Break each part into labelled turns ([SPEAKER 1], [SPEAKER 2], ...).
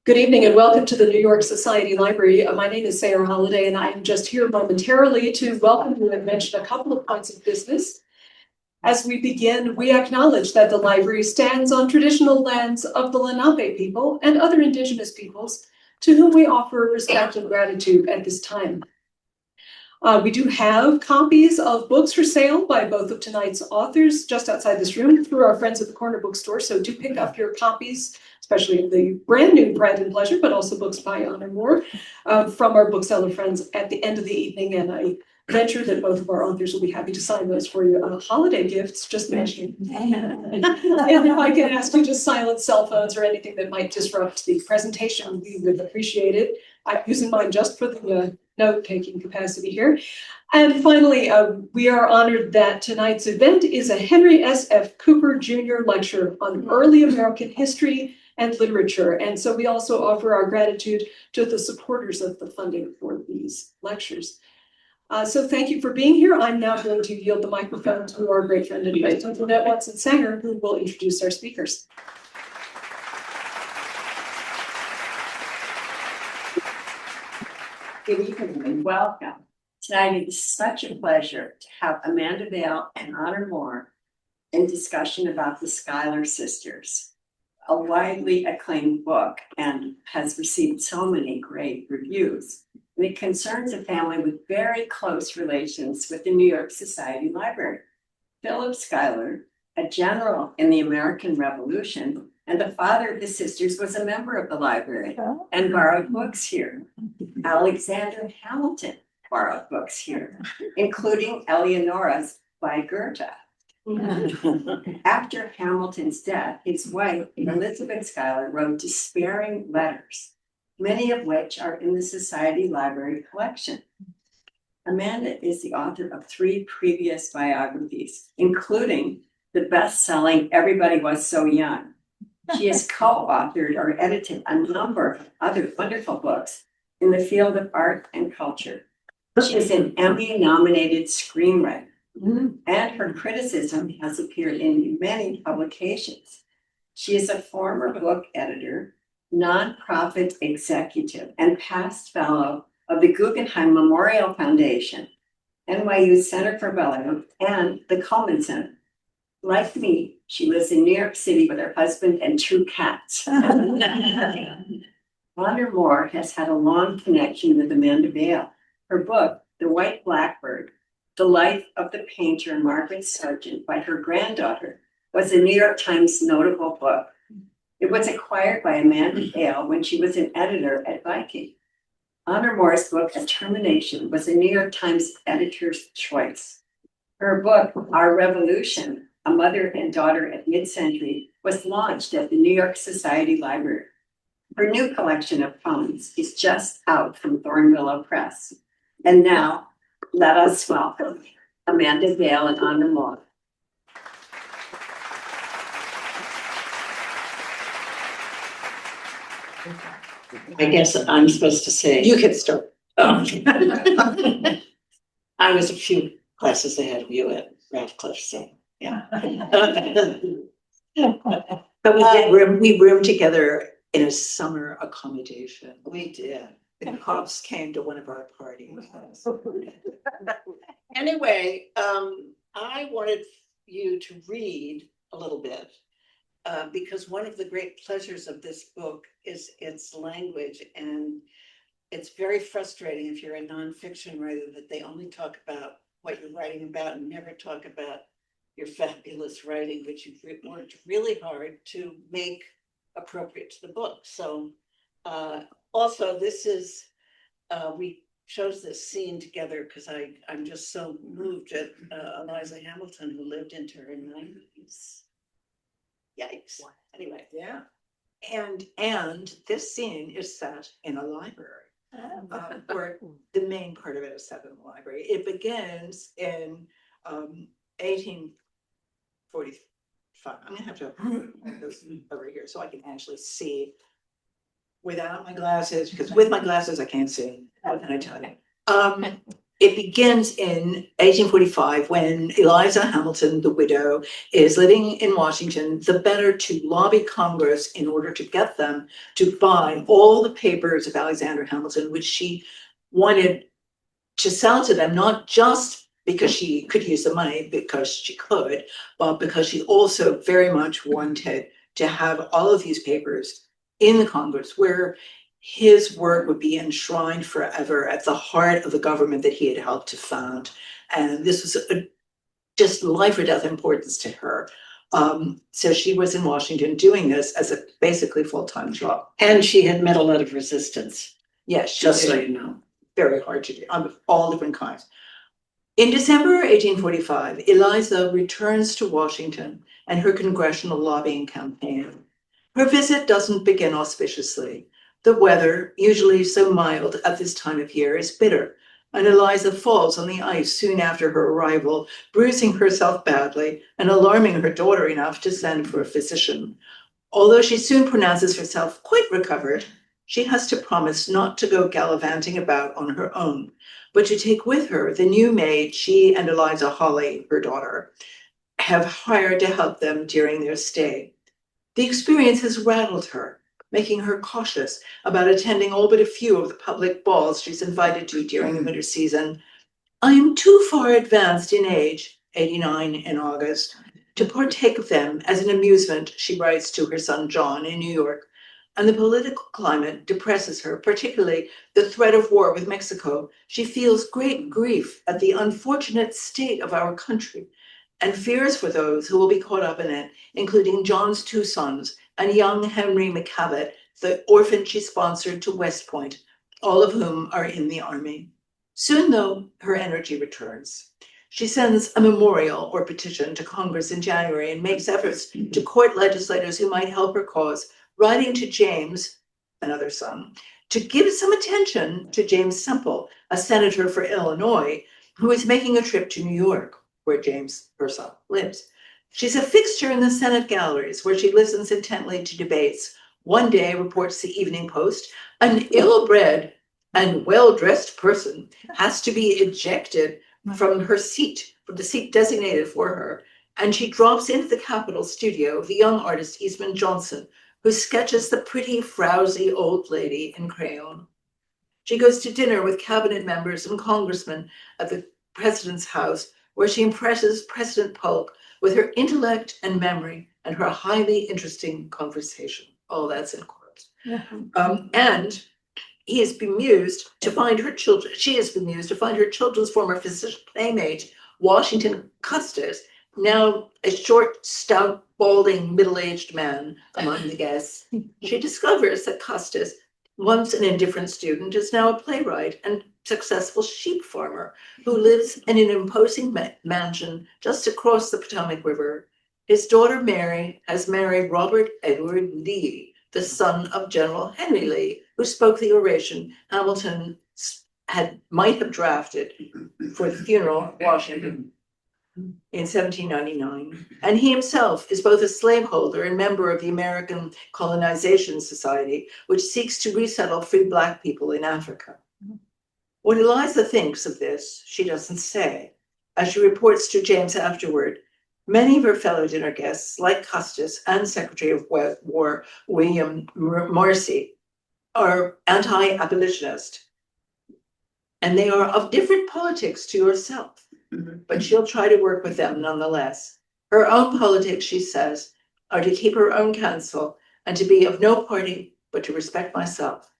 [SPEAKER 1] Good evening and welcome to the New York Society Library. My name is Sarah Holliday and I am just here momentarily to welcome you and mention a couple of points of business. As we begin, we acknowledge that the library stands on traditional lands of the Lenape people and other indigenous peoples to whom we offer respect and gratitude at this time. We do have copies of books for sale by both of tonight's authors just outside this room through our Friends at the Corner bookstore. So do pick up your copies, especially of the brand new Pride and Pleasure, but also books by Honor Moore from our bookseller friends at the end of the evening. And I venture that both of our authors will be happy to sign those for you. Holiday gifts, just mentioning. And if I can ask you to silence cell phones or anything that might disrupt the presentation, we would appreciate it. I'm using mine just for the note-taking capacity here. And finally, we are honored that tonight's event is a Henry S. F. Cooper Jr. lecture on early American history and literature. And so we also offer our gratitude to the supporters of the funding for these lectures. So thank you for being here. I'm now going to yield the microphone to our great friend and Jeannette Watson Sanger, who will introduce our speakers.
[SPEAKER 2] Good evening and welcome. Tonight it is such a pleasure to have Amanda Vaill and Honor Moore in discussion about the Schuyler sisters, a widely acclaimed book and has received so many great reviews. And it concerns a family with very close relations with the New York Society Library. Philip Schuyler, a general in the American Revolution, and the father of the sisters was a member of the library and borrowed books here. Alexander Hamilton borrowed books here, including Eleonora's by Goethe. After Hamilton's death, his wife, Elizabeth Schuyler, wrote despairing letters, many of which are in the Society Library collection. Amanda is the author of 3 previous biographies, including the best-selling Everybody Was So Young. She has co-authored or edited a number of other wonderful books in the field of art and culture. She is an Emmy-nominated screenwriter, and her criticism has appeared in many publications. She is a former book editor, nonprofit executive, and past fellow of the Guggenheim Memorial Foundation, NYU Center for Bellarmine, and the Cullman Center. Like me, she lives in New York City with her husband and 2 cats. Honor Moore has had a long connection with Amanda Vaill. Her book, The White Blackbird, The Life of the Painter Margaret Sargent by her granddaughter, was a New York Times notable book. It was acquired by Amanda Vaill when she was an editor at Viking. Honor Moore's book, A Termination, was a New York Times editor's choice. Her book, Our Revolution, A Mother and Daughter at Mid-Century, was launched at the New York Society Library. Her new collection of poems is just out from Thornwillow Press. And now, let us welcome Amanda Vaill and Honor Moore.
[SPEAKER 3] I guess I'm supposed to say.
[SPEAKER 1] You can start.
[SPEAKER 3] Oh. I was a few classes ahead of you at Radcliffe, so yeah.
[SPEAKER 4] But we roomed together in a summer accommodation.
[SPEAKER 3] We did.
[SPEAKER 4] The cops came to one of our parties.
[SPEAKER 3] Anyway, I wanted you to read a little bit because one of the great pleasures of this book is its language, and it's very frustrating if you're a nonfiction writer that they only talk about what you're writing about and never talk about your fabulous writing, which you've worked really hard to make appropriate to the book. So also this is, we chose this scene together because I'm just so moved at Eliza Hamilton, who lived into her 90s. Yikes. Anyway.
[SPEAKER 4] Yeah. And this scene is set in a library. Or the main part of it is set in the library. It begins in 1845. I'm gonna have to put this over here so I can actually see without my glasses, because with my glasses I can't see. What can I tell you? it begins in 1845 when Eliza Hamilton, the widow, is living in Washington, the better to lobby Congress in order to get them to buy all the papers of Alexander Hamilton, which she wanted to sell to them, not just because she could use the money, because she could, but because she also very much wanted to have all of these papers in the Congress where his work would be enshrined forever at the heart of the government that he had helped to found. And this was just life or death importance to her. So she was in Washington doing this as a basically full-time job.
[SPEAKER 3] And she had met a lot of resistance,
[SPEAKER 4] Yes, she
[SPEAKER 3] just
[SPEAKER 4] did.
[SPEAKER 3] so you know.
[SPEAKER 4] Very hard to do, of all different kinds. In December 1845, Eliza returns to Washington and her congressional lobbying campaign. Her visit doesn't begin auspiciously. The weather, usually so mild at this time of year, is bitter, and Eliza falls on the ice soon after her arrival, bruising herself badly and alarming her daughter enough to send for a physician. Although she soon pronounces herself quite recovered, she has to promise not to go gallivanting about on her own, but to take with her the new maid she and Eliza Holly, her daughter, have hired to help them during their stay. The experience has rattled her, making her cautious about attending all but a few of the public balls she's invited to during the winter season. I am too far advanced in age, 89 in August, to partake of them as an amusement, she writes to her son John in New York. And the political climate depresses her, particularly the threat of war with Mexico. She feels great grief at the unfortunate state of our country and fears for those who will be caught up in it, including John's two sons and young Henry McCavitt, the orphan she sponsored to West Point, all of whom are in the army. Soon, though, her energy returns. She sends a memorial or petition to Congress in January and makes efforts to court legislators who might help her cause, writing to James, another son, to give some attention to James Semple, a senator for Illinois, who is making a trip to New York, where James, her son, lives. She's a fixture in the Senate galleries, where she listens intently to debates. One day, reports the Evening Post, an ill-bred and well-dressed person has to be ejected from her seat, from the seat designated for her, and she drops into the Capitol studio of the young artist Eastman Johnson, who sketches the pretty, frowsy old lady in crayon. She goes to dinner with cabinet members and congressmen at the president's house, where she impresses President Polk with her intellect and memory and her highly interesting conversation. All that's in quotes. And he is bemused to find her children. She is bemused to find her children's former physician playmate, Washington Custis, now a short, stout, balding, middle-aged man among the guests. She discovers that Custis, once an indifferent student, is now a playwright and successful sheep farmer who lives in an imposing mansion just across the Potomac River. His daughter Mary has married Robert Edward Lee, the son of General Henry Lee, who spoke the oration Hamilton might have drafted for the funeral of Washington in 1799. And he himself is both a slaveholder and member of the American Colonization Society, which seeks to resettle free Black people in Africa. What Eliza thinks of this, she doesn't say. As she reports to James afterward, many of her fellow dinner guests, like Custis and Secretary of War William Marcy, are anti-abolitionist. And they are of different politics to yourself, but she'll try to work with them nonetheless. Her own politics, she says, are to keep her own counsel and to be of no party, but to respect myself.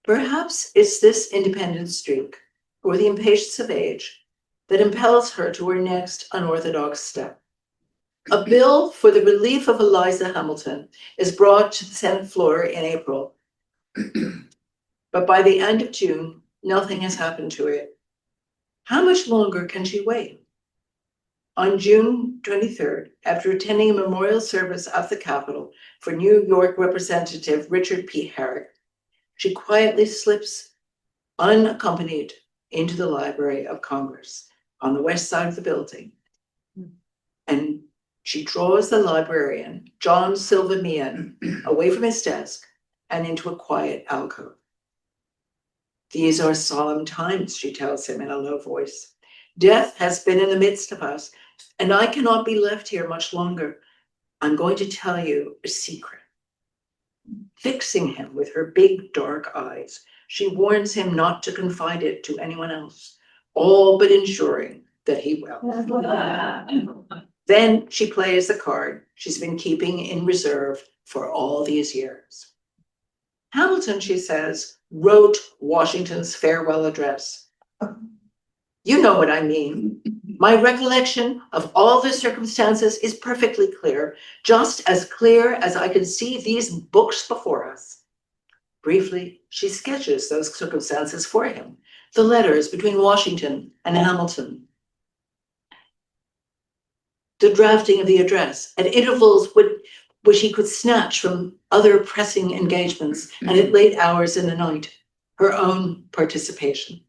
[SPEAKER 4] Perhaps it's this independent streak, or the impatience of age, that impels her to her next unorthodox step. A bill for the relief of Eliza Hamilton is brought to the Senate floor in April. But by the end of June, nothing has happened to it. How much longer can she wait? On June 23rd, after attending a memorial service at the Capitol for New York Representative Richard P. Herrick, she quietly slips unaccompanied into the Library of Congress on the west side of the building. And she draws the librarian, John Silva Meehan, away from his desk and into a quiet alcove. These are solemn times, she tells him in a low voice. Death has been in the midst of us, and I cannot be left here much longer. I'm going to tell you a secret. Fixing him with her big dark eyes, she warns him not to confide it to anyone else, all but ensuring that he will. Then she plays the card she's been keeping in reserve for all these years. Hamilton, she says, wrote Washington's farewell address. You know what I mean. My recollection of all the circumstances is perfectly clear, just as clear as I can see these books before us. Briefly, she sketches those circumstances for him, the letters between Washington and Hamilton, the drafting of the address at intervals which he could snatch from other pressing engagements and at late hours in the night, her own participation.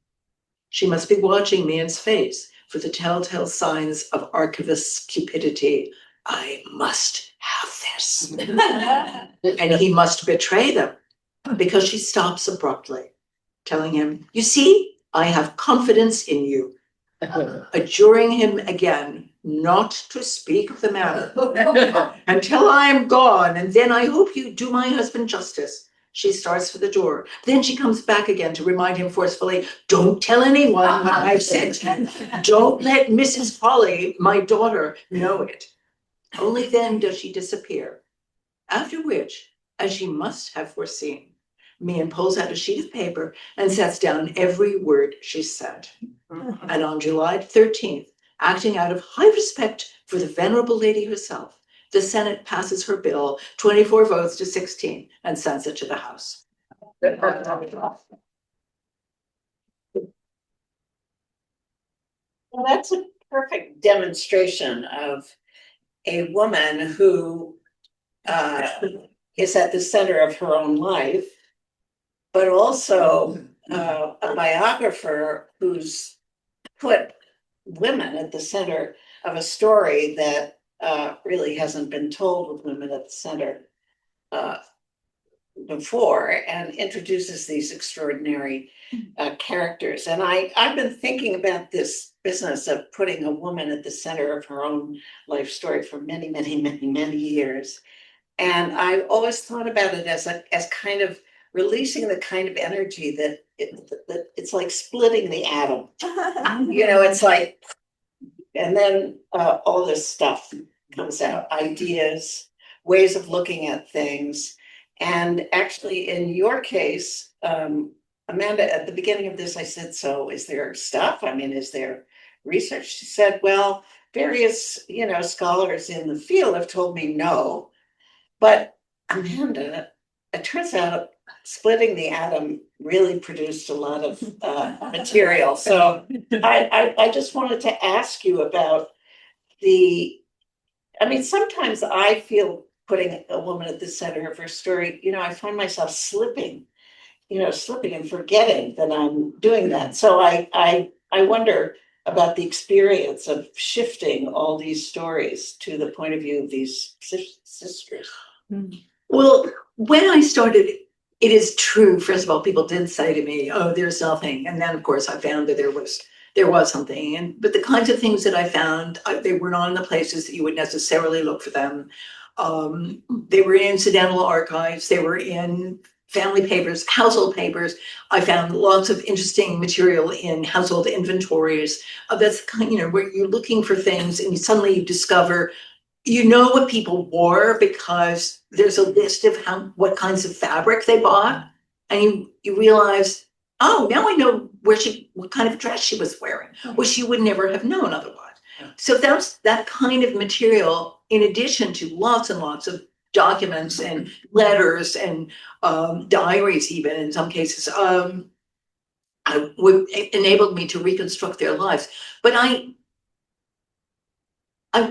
[SPEAKER 4] She must be watching Meehan's face for the telltale signs of archivist's cupidity. I must have this. And he must betray them because she stops abruptly, telling him, you see, I have confidence in you, adjuring him again not to speak of the matter until I am gone, and then I hope you do my husband justice. She starts for the door. Then she comes back again to remind him forcefully, don't tell anyone what I've said. Don't let Mrs. Foley, my daughter, know it. Only then does she disappear. After which, as she must have foreseen, Meehan pulls out a sheet of paper and sets down every word she said. And on July 13th, acting out of high respect for the venerable lady herself, the Senate passes her bill, 24 votes to 16, and sends it to the House.
[SPEAKER 3] Well, that's a perfect demonstration of a woman who is at the center of her own life, but also a biographer who's put women at the center of a story that really hasn't been told with women at the center before, and introduces these extraordinary characters. And I've been thinking about this business of putting a woman at the center of her own life story for many, many, many, many years. And I've always thought about it as kind of releasing the kind of energy that it's like splitting the atom. You know, it's like, and then all this stuff comes out, ideas, ways of looking at things. And actually, in your case, Amanda, at the beginning of this, I said, so is there stuff? I mean, is there research? She said, well, various, scholars in the field have told me no. But Amanda, it turns out splitting the atom really produced a lot of material. So I just wanted to ask you about sometimes I feel putting a woman at the center of her story, I find myself slipping and forgetting that I'm doing that. So I wonder about the experience of shifting all these stories to the point of view of these sisters.
[SPEAKER 4] Well, when I started, it is true, first of all, people did say to me, oh, there's nothing. And then, of course, I found that there was something. But the kinds of things that I found, they were not in the places that you would necessarily look for them. They were in incidental archives. They were in family papers, household papers. I found lots of interesting material in household inventories. That's where you're looking for things and suddenly you discover, what people wore because there's a list of what kinds of fabric they bought. And you realize, oh, now I know what kind of dress she was wearing, which you would never have known otherwise. So that's that kind of material, in addition to lots and lots of documents and letters and diaries, even in some cases, enabled me to reconstruct their lives. But I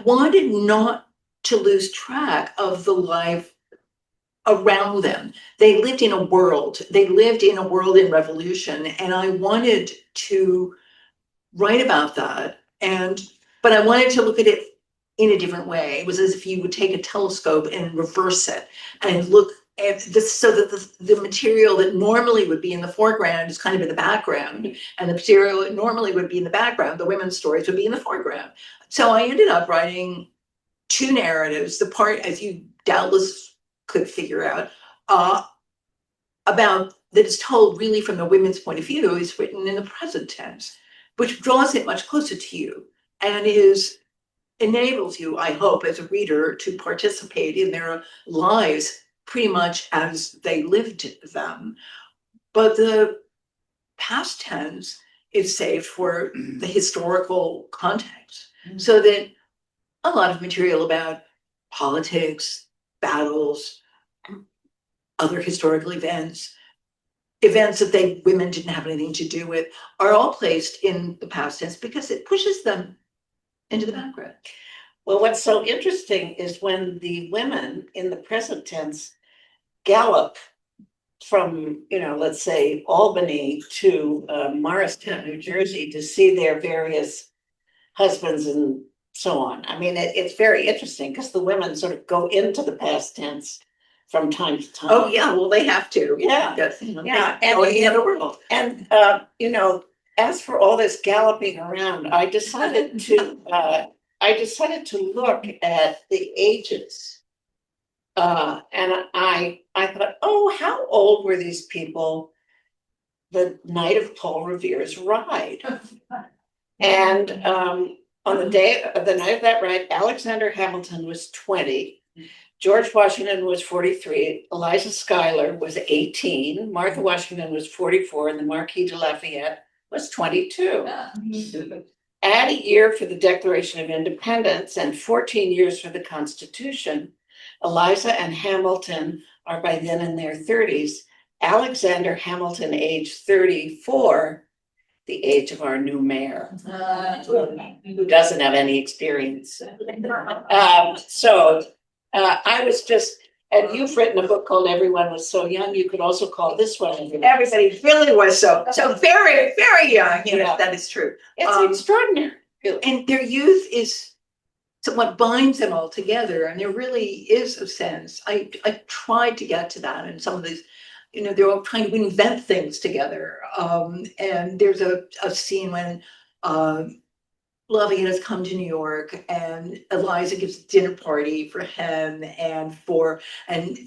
[SPEAKER 4] wanted not to lose track of the life around them. They lived in a world in revolution, and I wanted to write about that. But I wanted to look at it in a different way. It was as if you would take a telescope and reverse it and look and so that the material that normally would be in the foreground is kind of in the background, and the material that normally would be in the background, the women's stories, would be in the foreground. So I ended up writing two narratives, the part, as you doubtless could figure out, about that is told really from the women's point of view, is written in the present tense, which draws it much closer to you and enables you, I hope, as a reader to participate in their lives pretty much as they lived them. But the past tense is saved for the historical context, so that a lot of material about politics, battles, other historical events that women didn't have anything to do with, are all placed in the past tense because it pushes them into the background.
[SPEAKER 3] Well, what's so interesting is when the women in the present tense gallop from, let's say Albany to Morristown, New Jersey, to see their various husbands and so on. I mean, it's very interesting because the women sort of go into the past tense from time to time.
[SPEAKER 4] Oh yeah, well they have to.
[SPEAKER 3] Yeah,
[SPEAKER 4] yeah, and in the other world.
[SPEAKER 3] And as for all this galloping around, I decided to look at the ages, and I thought, oh, how old were these people the night of Paul Revere's ride? And on the night of that ride, Alexander Hamilton was 20. George Washington was 43, Eliza Schuyler was 18, Martha Washington was 44, and the Marquis de Lafayette was 22. Add a year for the Declaration of Independence and 14 years for the Constitution. Eliza and Hamilton are by then in their 30s. Alexander Hamilton, age 34, the age of our new mayor, who doesn't have any experience. I was just, and you've written a book called Everyone Was So Young. You could also call this one.
[SPEAKER 4] Everybody really was so very, very young. Yeah, that is true.
[SPEAKER 3] It's extraordinary. Really.
[SPEAKER 4] And their youth is what binds them all together. And there really is a sense. I tried to get to that in some of these, they're all trying to invent things together. And there's a scene when Lafayette has come to New York, and Eliza gives a dinner party for him and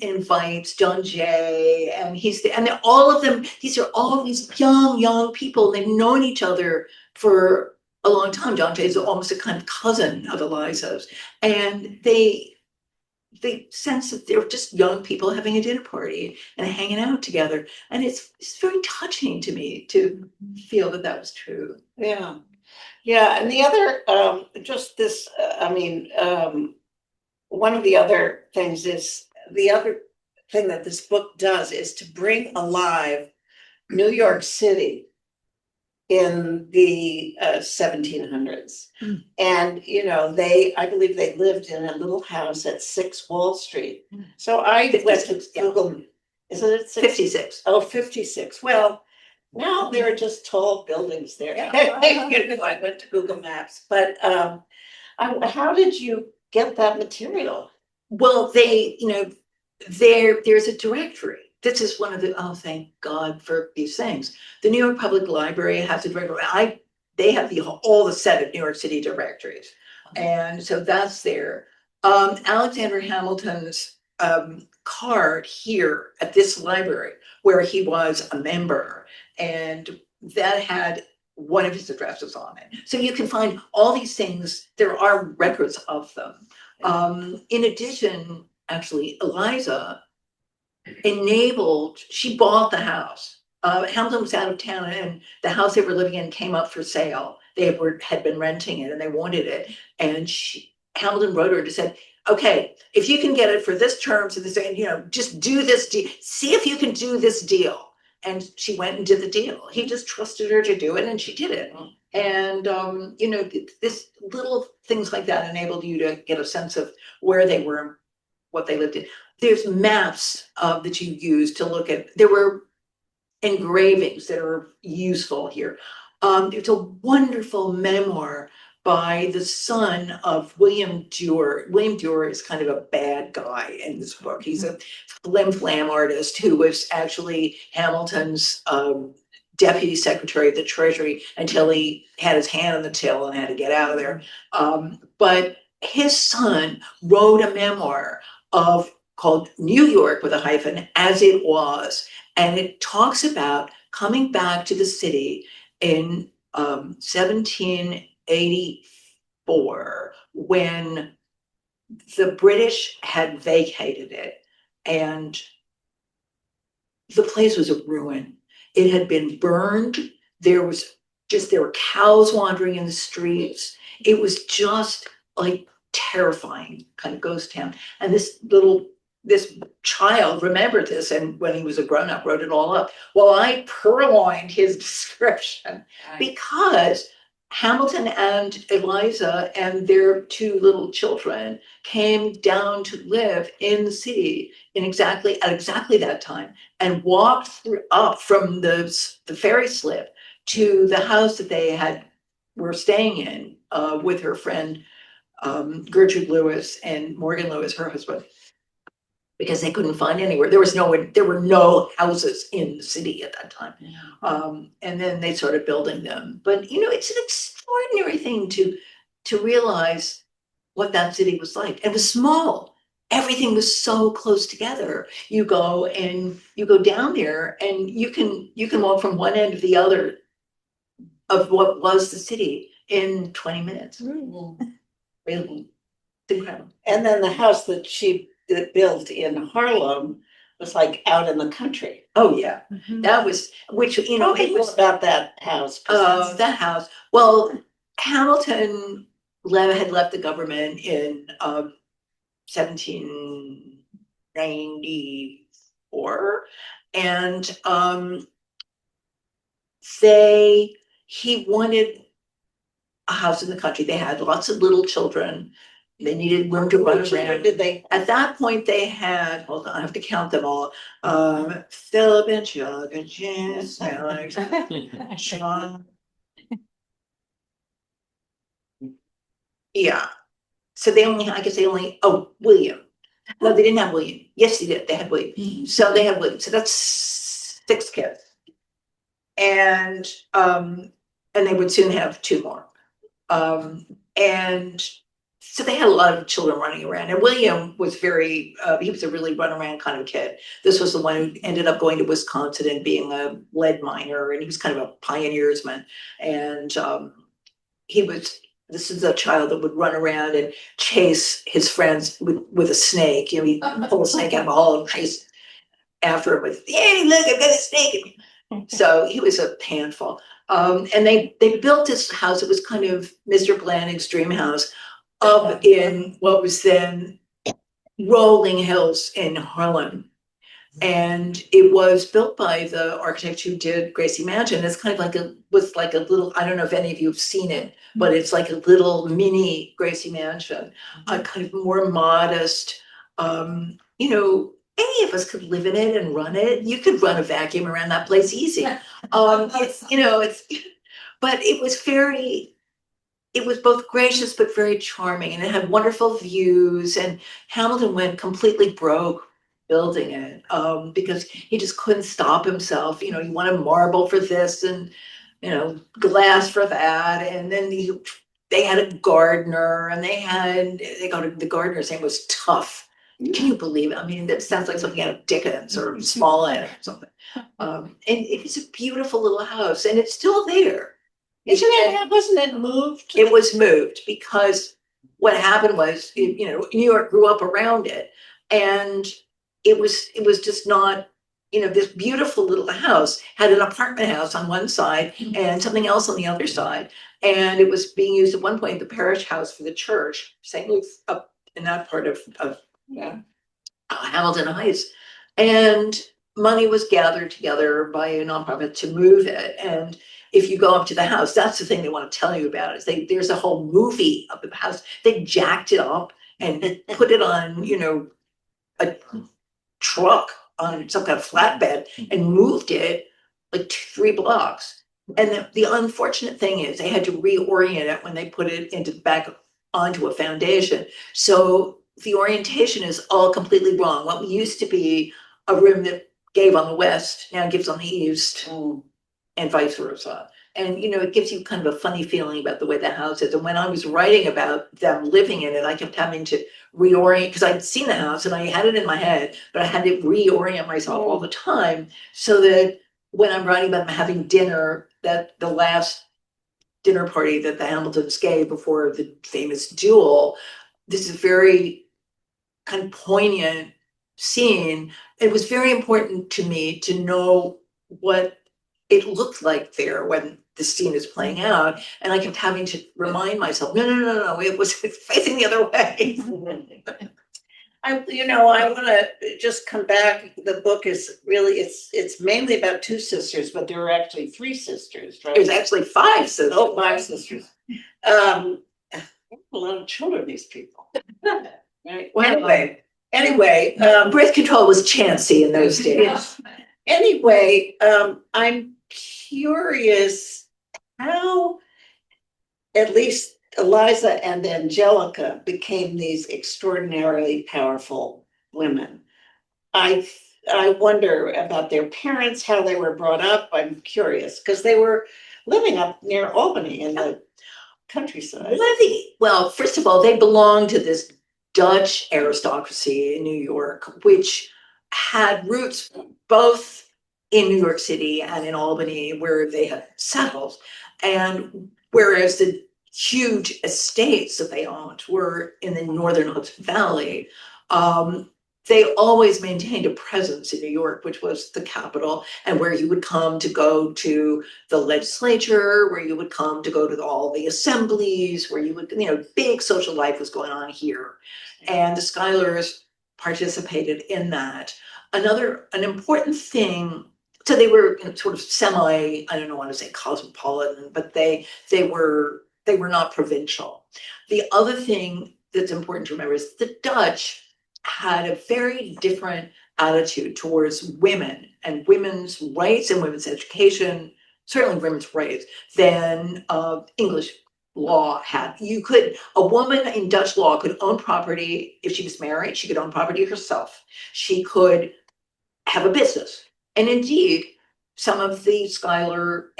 [SPEAKER 4] invites John Jay, and and all of them. These are all these young people. They've known each other for a long time. John Jay is almost a kind of cousin of Eliza's, and they sense that they're just young people having a dinner party and hanging out together, and it's very touching to me to feel that was true.
[SPEAKER 3] Yeah. Yeah, and the other, one of the other things is, the other thing that this book does is to bring alive New York City in the 1700s. And, I believe they lived in a little house at 6 Wall Street. So I went to Google, isn't it 56? Oh, 56. Well, now there are just tall buildings there. I went to Google Maps, but how did you get that material?
[SPEAKER 4] Well, there's a directory. This is one of the, oh, thank God for these things. The New York Public Library has a directory. They have all the set of New York City directories. And so that's there. Alexander Hamilton's card here at this library, where he was a member, and that had one of his addresses on it. So you can find all these things. There are records of them. In addition, actually, Eliza she bought the house. Hamilton was out of town, and the house they were living in came up for sale. They had been renting it, and they wanted it. And Hamilton wrote her and said, okay, if you can get it for this term, so this, just do this deal. See if you can do this deal. And she went and did the deal. He just trusted her to do it, and she did it. And, this little things like that enabled you to get a sense of where they were, what they lived in. There's maps that you use to look at. There were engravings that are useful here. There's a wonderful memoir by the son of William Duer. William Duer is kind of a bad guy in this book. He's a flim-flam artist who was actually Hamilton's deputy secretary of the Treasury until he had his hand on the till and had to get out of there. But his son wrote a memoir called New York with a hyphen, as it was. And it talks about coming back to the city in 1784 when the British had vacated it and the place was a ruin. It had been burned. There were cows wandering in the streets. It was just like terrifying kind of ghost town. And this child remembered this, and when he was a grown-up, wrote it all up. Well, I purloined his description because Hamilton and Eliza and their two little children came down to live in the city at exactly that time and walked up from the ferry slip to the house that they were staying in with her friend Gertrude Lewis and Morgan Lewis, her husband, because they couldn't find anywhere. There were no houses in the city at that time. And then they started building them. But it's an extraordinary thing to realize what that city was like. It was small. Everything was so close together. You go down there and you can walk from one end to the other of what was the city in 20 minutes. Really, it's incredible.
[SPEAKER 3] And then the house that she built in Harlem was like out in the country.
[SPEAKER 4] Oh yeah, that was
[SPEAKER 3] Tell me more about that house.
[SPEAKER 4] That house. Well, Hamilton had left the government in 1794, and he wanted a house in the country. They had lots of little children. They needed room to run around.
[SPEAKER 3] Did they?
[SPEAKER 4] At that point, they had, hold on, I have to count them all. Philip and Chuck and Jess, Alex, Sean. Yeah. So William. No, they didn't have William. Yes, they did. They had William. So they had William. So that's 6 kids. And they would soon have 2 more. And so they had a lot of children running around, and William was he was a really run around kind of kid. This was the one who ended up going to Wisconsin and being a lead miner, and he was kind of a pioneersman. And this is a child that would run around and chase his friends with a snake. He'd pull a snake out of a hole and chase after him with, "Hey, look, I've got a snake." So he was a handful. And they built this house. It was kind of Mr. Blanning's dream house up in what was then Rolling Hills in Harlem. And it was built by the architect who did Gracie Mansion. It's kind of like a little, I don't know if any of you have seen it, but it's like a little mini Gracie Mansion, a kind of more modest, any of us could live in it and run it. You could run a vacuum around that place easy. But it was both gracious but very charming, and it had wonderful views. And Hamilton went completely broke building it because he just couldn't stop himself. He wanted marble for this and glass for that, and then they had a gardener, and the gardener's name was Tough. Can you believe it? I mean, that sounds like something out of Dickens or Smollett or something. And it was a beautiful little house, and it's still there.
[SPEAKER 3] Wasn't it moved?
[SPEAKER 4] It was moved because what happened was, New York grew up around it, and it was just not, this beautiful little house had an apartment house on one side and something else on the other side, and it was being used at one point, the parish house for the church, St. Luke's, up in that part of Hamilton Heights, and money was gathered together by a nonprofit to move it. And if you go up to the house, that's the thing they want to tell you about, is there's a whole movie of the house. They jacked it up and put it on, a truck on some kind of flatbed and moved it like 3 blocks. And the unfortunate thing is they had to reorient it when they put it into back onto a foundation. So the orientation is all completely wrong. What used to be a room that gave on the west now gives on the east, and vice versa. And it gives you kind of a funny feeling about the way the house is. And when I was writing about them living in it, I kept having to reorient because I'd seen the house and I had it in my head, but I had to reorient myself all the time so that when I'm writing about them having dinner, that the last dinner party that the Hamiltons gave before the famous duel, this is very kind of poignant scene. It was very important to me to know what it looked like there when the scene is playing out. And I kept having to remind myself, no, it was facing the other way.
[SPEAKER 3] I want to just come back. The book is really, it's mainly about two sisters, but there were actually three sisters, right?
[SPEAKER 4] There's actually five sisters.
[SPEAKER 3] Oh, five sisters. A lot of children, these people. Right.
[SPEAKER 4] Well,
[SPEAKER 3] Anyway,
[SPEAKER 4] birth control was chancy in those days.
[SPEAKER 3] Anyway, I'm curious how at least Eliza and Angelica became these extraordinarily powerful women. I wonder about their parents, how they were brought up. I'm curious because they were living up near Albany in the countryside.
[SPEAKER 4] Well, first of all, they belonged to this Dutch aristocracy in New York, which had roots both in New York City and in Albany, where they had settled. And whereas the huge estates that they owned were in the northern Hudson Valley, they always maintained a presence in New York, which was the capital, and where you would come to go to the legislature, where you would come to go to all the assemblies, where you would, big social life was going on here. And the Schuylers participated in that. An important thing, so they were sort of I don't want to say cosmopolitan, but they were not provincial. The other thing that's important to remember is the Dutch had a very different attitude towards women and women's rights and women's education, certainly women's rights, than English law had. A woman in Dutch law could own property if she was married. She could own property herself. She could have a business. And indeed, some of the Schuyler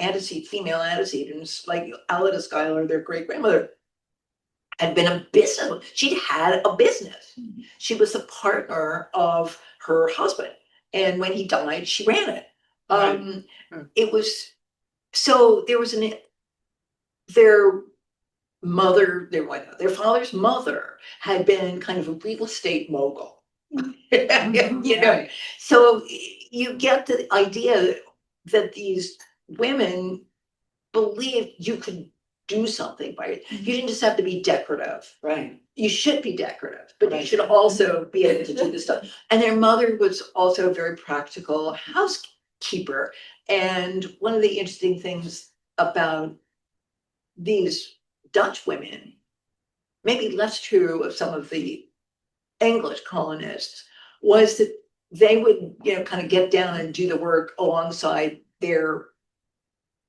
[SPEAKER 4] female antecedents, like Alida Schuyler, their great grandmother, had been a business. She'd had a business. She was the partner of her husband. And when he died, she ran it. It was, so there was their father's mother had been kind of a real estate mogul. So you get the idea that these women believed you could do something by it. You didn't just have to be decorative.
[SPEAKER 3] Right.
[SPEAKER 4] You should be decorative, but you should also be able to do this stuff. And their mother was also a very practical housekeeper. And one of the interesting things about these Dutch women, maybe less true of some of the English colonists, was that they would, kind of get down and do the work alongside their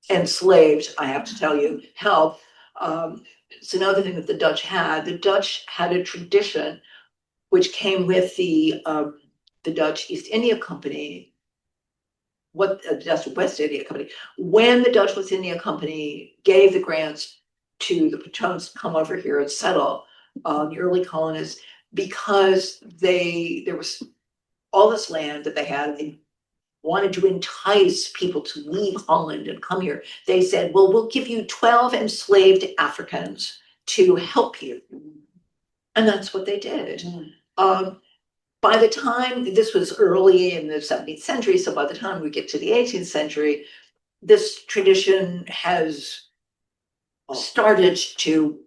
[SPEAKER 4] enslaved, I have to tell you, help. It's another thing that the Dutch had a tradition which came with the Dutch East India Company, Dutch West India Company. When the Dutch West India Company gave the grants to the patrons to come over here and settle, the early colonists, because there was all this land that they had, and they wanted to entice people to leave Holland and come here. They said, well, we'll give you 12 enslaved Africans to help you. And that's what they did. By the time, this was early in the 17th century, so by the time we get to the 18th century, this tradition has started to,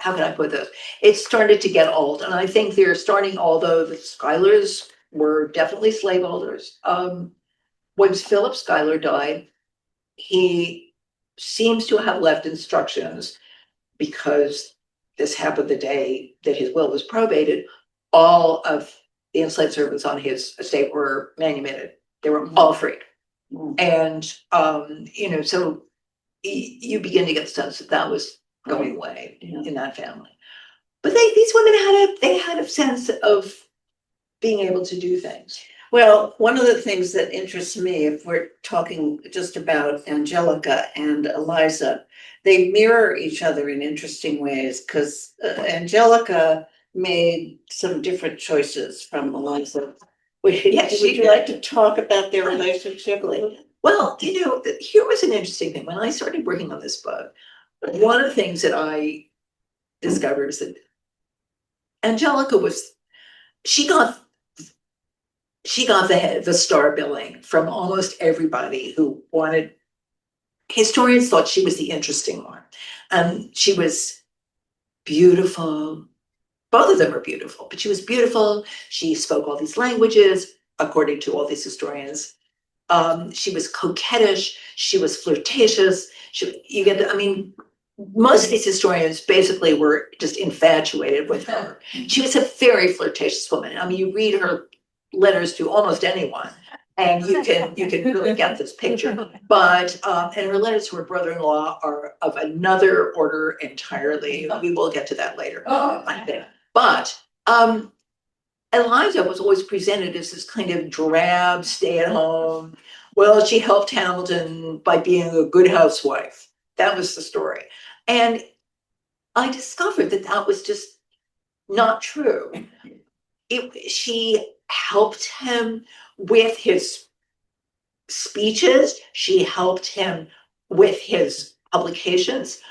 [SPEAKER 4] how can I put this? It started to get old. And I think they're starting, although the Schuylers were definitely slaveholders. When Philip Schuyler died, he seems to have left instructions, because this happened the day that his will was probated. All of the enslaved servants on his estate were manumitted. They were all freed. And, so you begin to get the sense that that was going away in that family. But these women had a sense of being able to do things.
[SPEAKER 3] Well, one of the things that interests me, if we're talking just about Angelica and Eliza, they mirror each other in interesting ways because Angelica made some different choices from Eliza. Would you like to talk about their relationship?
[SPEAKER 4] Well, here was an interesting thing. When I started working on this book, one of the things that I discovered is that Angelica she got the star billing from almost everybody who wanted. Historians thought she was the interesting one. She was beautiful. Both of them were beautiful, but she was beautiful. She spoke all these languages, according to all these historians. She was coquettish. She was flirtatious. Most of these historians basically were just infatuated with her. She was a very flirtatious woman. You read her letters to almost anyone, and you can really get this picture. But and her letters to her brother-in-law are of another order entirely. We will get to that later, I think. But Eliza was always presented as this kind of drab, stay-at-home. Well, she helped Hamilton by being a good housewife. That was the story. And I discovered that that was just not true. She helped him with his speeches. She helped him with his publications.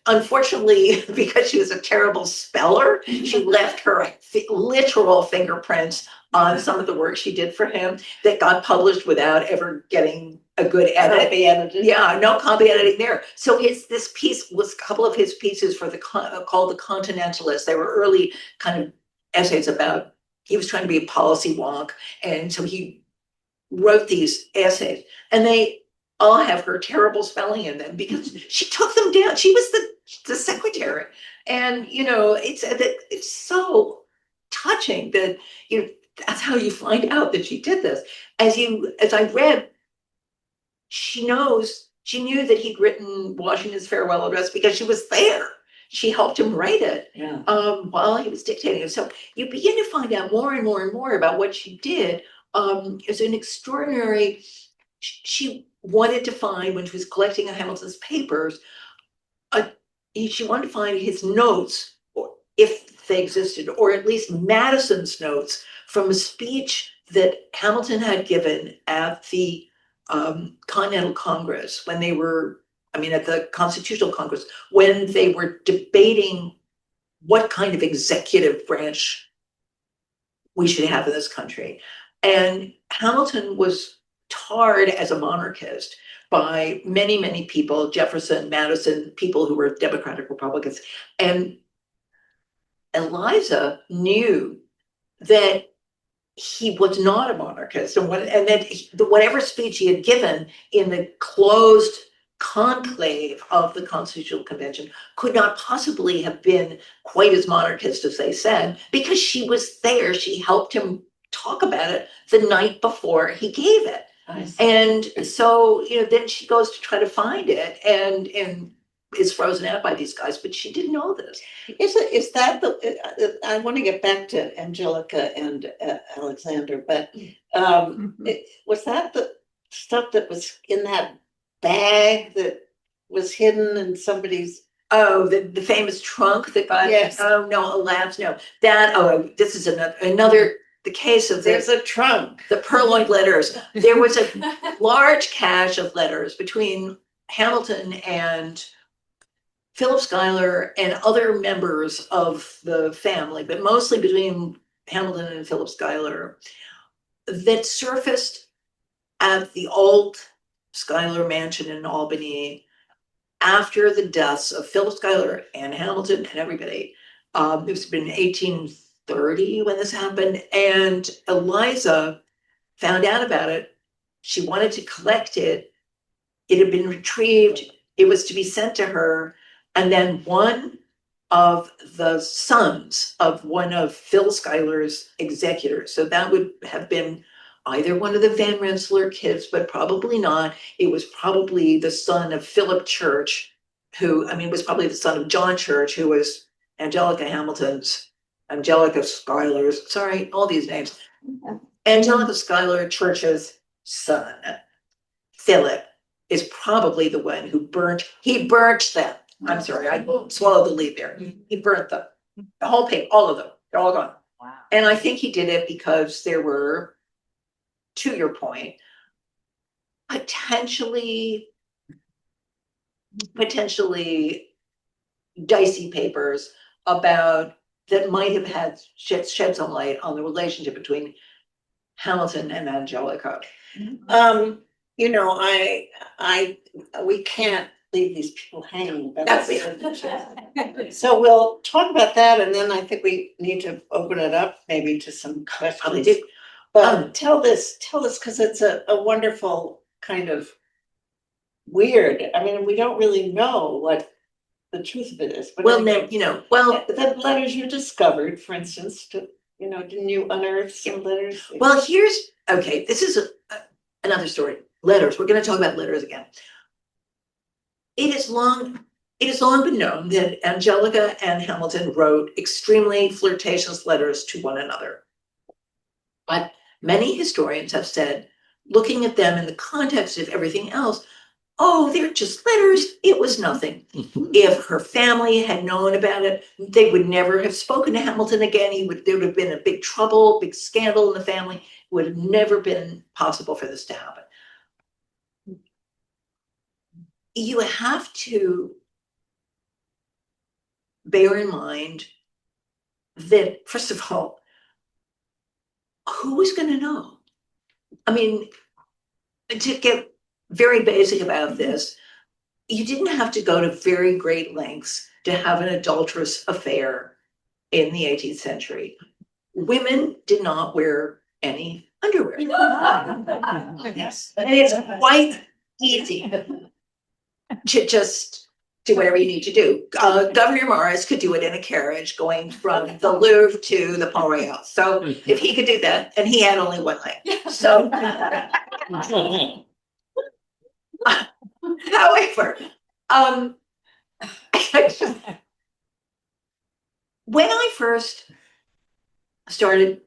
[SPEAKER 4] Unfortunately, because she was a terrible speller, she left her literal fingerprints on some of the work she did for him that got published without ever getting a good edit. Yeah, no copy editing there. So this piece was a couple of his pieces for called The Continentalist. They were early kind of essays about, he was trying to be a policy wonk, and so he wrote these essays, and they all have her terrible spelling in them because she took them down. She was the secretary, and it's so touching that that's how you find out that she did this. As I read, she knew that he'd written Washington's farewell address because she was there. She helped him write it while he was dictating it. So you begin to find out more and more and more about what she did. It's an extraordinary. She wanted to find, when she was collecting Hamilton's papers, she wanted to find his notes, or if they existed, or at least Madison's notes from a speech that Hamilton had given at the Continental Congress when they were, at the Constitutional Congress, when they were debating what kind of executive branch we should have in this country. And Hamilton was tarred as a monarchist by many, many people, Jefferson, Madison, people who were Democratic Republicans. And Eliza knew that he was not a monarchist, and that whatever speech he had given in the closed conclave of the Constitutional Convention could not possibly have been quite as monarchist as they said, because she was there. She helped him talk about it the night before he gave it. And so, then she goes to try to find it and is frozen out by these guys, but she didn't know this.
[SPEAKER 3] Is that I want to get back to Angelica and Alexander, but was that the stuff that was in that bag that was hidden in somebody's?
[SPEAKER 4] Oh, the famous trunk that got.
[SPEAKER 3] Yes.
[SPEAKER 4] Oh no, alas, no. This is another. The case of
[SPEAKER 3] there's a trunk.
[SPEAKER 4] The purloined letters. There was a large cache of letters between Hamilton and Philip Schuyler and other members of the family, but mostly between Hamilton and Philip Schuyler, that surfaced at the old Schuyler mansion in Albany after the deaths of Philip Schuyler and Hamilton and everybody. It's been 1830 when this happened, and Eliza found out about it. She wanted to collect it. It had been retrieved. It was to be sent to her. And then one of the sons of one of Phil Schuyler's executors, so that would have been either one of the Van Rensselaer kids, but probably not. It was probably the son of Philip Church, who, I mean, was probably the son of John Church, who was Angelica Schuyler's, sorry, all these names. Angelica Schuyler Church's son, Philip, is probably the one who burnt them. I'm sorry, I swallowed the lead there. He burnt them. The whole paper, all of them, they're all gone.
[SPEAKER 2] Wow.
[SPEAKER 4] And I think he did it because there were, to your point, potentially dicey papers about that might have had shed some light on the relationship between Hamilton and Angelica.
[SPEAKER 3] You know, we can't leave these people hanging. So we'll talk about that, and then I think we need to open it up maybe to some questions.
[SPEAKER 4] Probably do.
[SPEAKER 3] But tell this, because it's a wonderful kind of weird. I mean, we don't really know what the truth of it is. But
[SPEAKER 4] Well,
[SPEAKER 3] anyway,
[SPEAKER 4] then, you know, well,
[SPEAKER 3] the letters you discovered, for instance, didn't you unearth some letters?
[SPEAKER 4] well, okay, this is another story. Letters, we're gonna talk about letters again. It has long been known that Angelica and Hamilton wrote extremely flirtatious letters to one another. But many historians have said, looking at them in the context of everything else, oh, they're just letters. It was nothing. If her family had known about it, they would never have spoken to Hamilton again. There would have been a big trouble, big scandal in the family. It would have never been possible for this to happen. You have to bear in mind that, first of all, who was going to know? I mean, to get very basic about this, you didn't have to go to very great lengths to have an adulterous affair in the 18th century. Women did not wear any underwear. Yes, and it's quite easy to just do whatever you need to do. Governor Morris could do it in a carriage going from the Louvre to the Pont Royal. So if he could do that, and he had only one leg. So, however, when I first started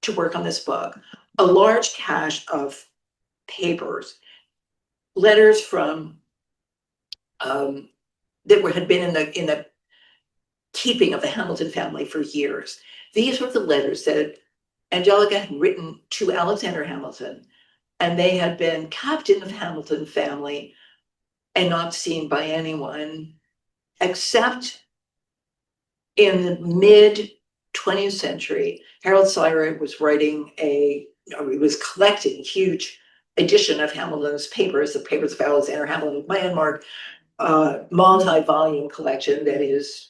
[SPEAKER 4] to work on this book, a large cache of papers, letters from that had been in the keeping of the Hamilton family for years. These were the letters that Angelica had written to Alexander Hamilton, and they had been kept in the Hamilton family and not seen by anyone except in the mid 20th century. Harold Schuyler was collecting a huge edition of Hamilton's papers, the papers of Alexander Hamilton, landmark multi-volume collection that is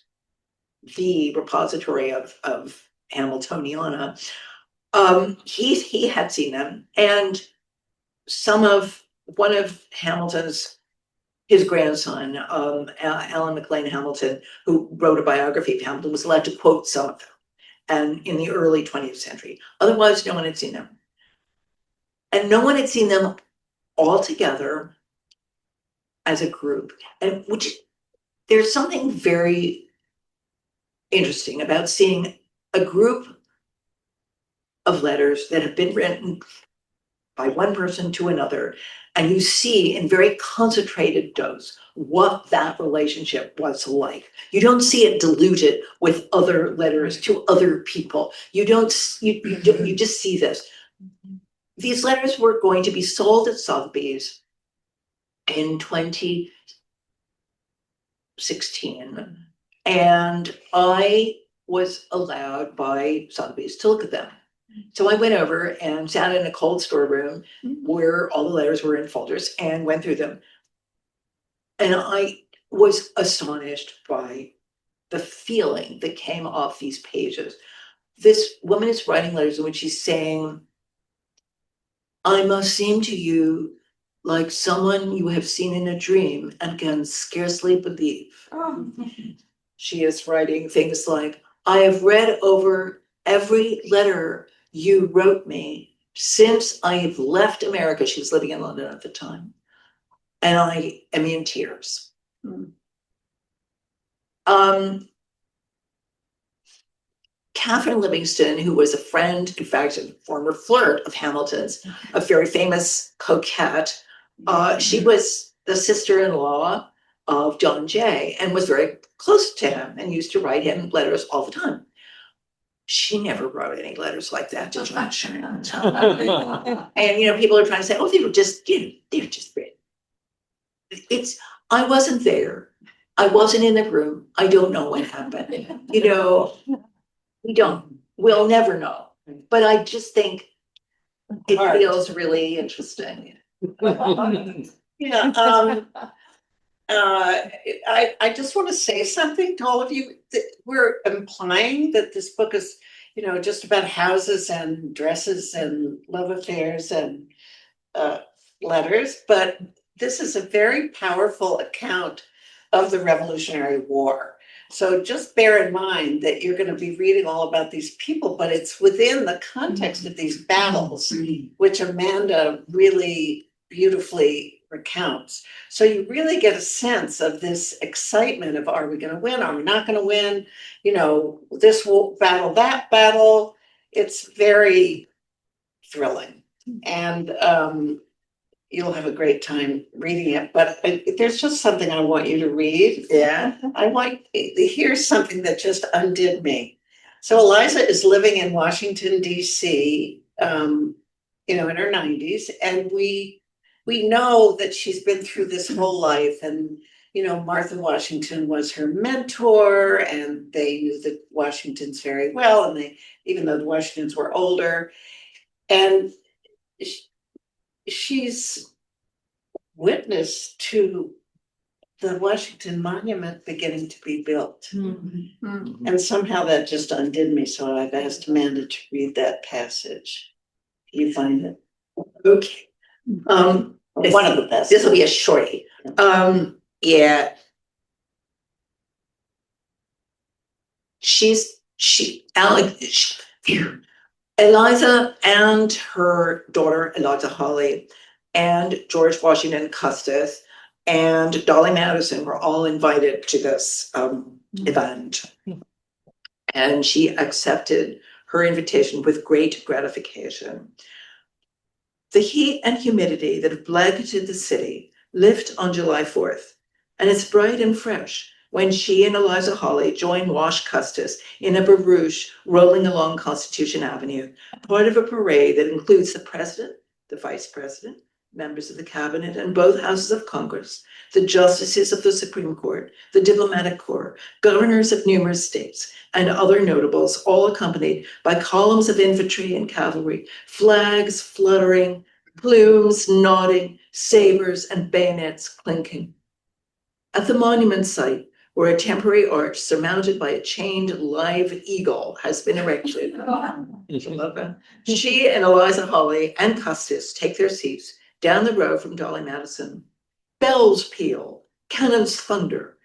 [SPEAKER 4] the repository of Hamiltoniana. He had seen them, and one of his grandson, Alan McLean Hamilton, who wrote a biography of Hamilton, was allowed to quote some of them, and in the early 20th century. Otherwise, no one had seen them. And no one had seen them all together as a group. And there's something very interesting about seeing a group of letters that have been written by one person to another, and you see in very concentrated dose what that relationship was like. You don't see it diluted with other letters to other people. You just see this. These letters were going to be sold at Sotheby's in 2016, and I was allowed by Sotheby's to look at them. So I went over and sat in a cold storeroom where all the letters were in folders and went through them. And I was astonished by the feeling that came off these pages. This woman is writing letters in which she's saying, I must seem to you like someone you have seen in a dream and can scarcely believe. Oh. She is writing things like, I have read over every letter you wrote me since I've left America, she was living in London at the time, and I am in tears. Catherine Livingston, who was a friend, in fact, a former flirt of Hamilton's, a very famous coquette, she was the sister-in-law of John Jay and was very close to him and used to write him letters all the time. She never wrote any letters like that to John Jay. And people are trying to say, oh, they were just, they were just written. I wasn't there. I wasn't in the room. I don't know what happened. We'll never know. But I just think it feels really interesting.
[SPEAKER 3] Yeah, I just want to say something to all of you. We're implying that this book is, just about houses and dresses and love affairs and letters, but this is a very powerful account of the Revolutionary War. So just bear in mind that you're going to be reading all about these people, but it's within the context of these battles, which Amanda really beautifully recounts. So you really get a sense of this excitement of, are we going to win? Are we not going to win? This battle, that battle. It's very thrilling. And you'll have a great time reading it, but there's just something I want you to read.
[SPEAKER 4] Yeah.
[SPEAKER 3] Here's something that just undid me. So Eliza is living in Washington, D.C., in her 90s, and we know that she's been through this whole life, and Martha Washington was her mentor, and they knew the Washingtons very well, and even though the Washingtons were older, and she's witness to the Washington Monument beginning to be built.
[SPEAKER 4] Mm-hmm.
[SPEAKER 3] And somehow that just undid me. So I've asked Amanda to read that passage. Can you find it?
[SPEAKER 4] Okay.
[SPEAKER 3] One of the best.
[SPEAKER 4] This will be a shorty. Yeah. Eliza and her daughter, Eliza Hawley, and George Washington Custis and Dolly Madison were all invited to this event. And she accepted her invitation with great gratification. The heat and humidity that have blanketed the city lift on July 4th, and it's bright and fresh when she and Eliza Hawley join Wash Custis in a barouche rolling along Constitution Avenue, part of a parade that includes the president, the vice president, members of the cabinet and both houses of Congress, the justices of the Supreme Court, the diplomatic corps, governors of numerous states, and other notables, all accompanied by columns of infantry and cavalry, flags fluttering, plumes nodding, sabers and bayonets clinking. At the monument site, where a temporary arch surmounted by a chained live eagle has been erected, she and Eliza Hawley and Custis take their seats down the road from Dolly Madison. Bells peal, cannons thunder,